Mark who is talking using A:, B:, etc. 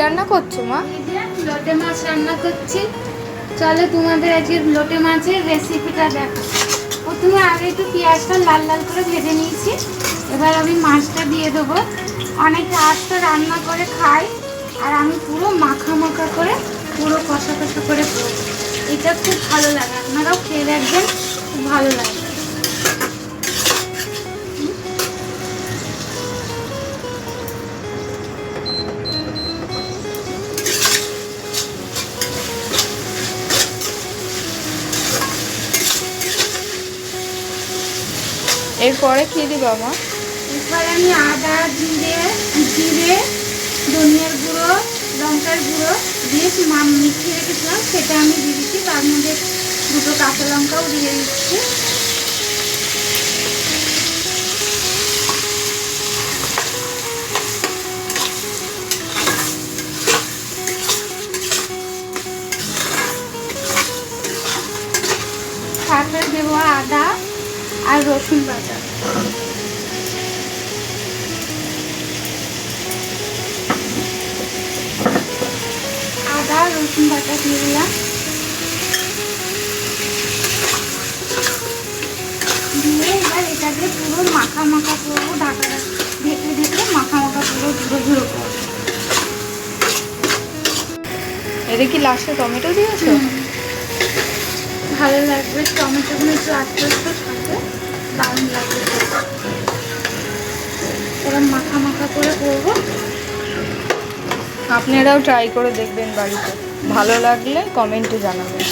A: রান্না করছো মা?
B: লোটে মাছ রান্না করছি। চলো তোমাদের আজকে লোটে মাছের রেসিপিটা দেখো। প্রথমে আগে একটু পেঁয়াজটা লাল লাল করে ভেজে নিয়েছি। এবার আমি মাছটা দিয়ে দেবো। অনেকে আস্তে রান্না করে খায়, আর আমি পুরো মাখা মাখা করে পুরো কষা কষা করে করবো। এটা খুব ভালো লাগে, আপনারাও খেয়ে দেখবেন, খুব ভালো লাগে।
A: এরপরে কি দিবা মা?
B: এরপর আমি আদা, জিরে, ধনিয়ার গুঁড়ো, লঙ্কার গুঁড়ো দিয়ে মিশিয়ে রেখেছিলাম, সেটা আমি দিয়ে দিচ্ছি। তার মধ্যে দুটো কাঁচা লঙ্কাও দিয়ে দিচ্ছি। তারপরে দেবো আদা আর রসুন বাটা। আদা রসুন বাটা দিয়ে দিলাম। দিয়ে এবার এটাকে পুরো মাখা মাখা করবো, ঢাকা ঢেকে ঢেকে মাখা মাখা পুরো ঝুড়ো ঝুড়ো করবো।
A: এতে কি লাস্টে টমেটো দিয়েছো?
B: ভালো লাগবে, টমেটোগুলো একটু আস্তে আস্তে থাকে, দারুণ লাগবে। এবার মাখা মাখা করে করবো।
A: আপনারাও ট্রাই করে দেখবেন বাড়িতে, ভালো লাগলে কমেন্টে জানাবেন।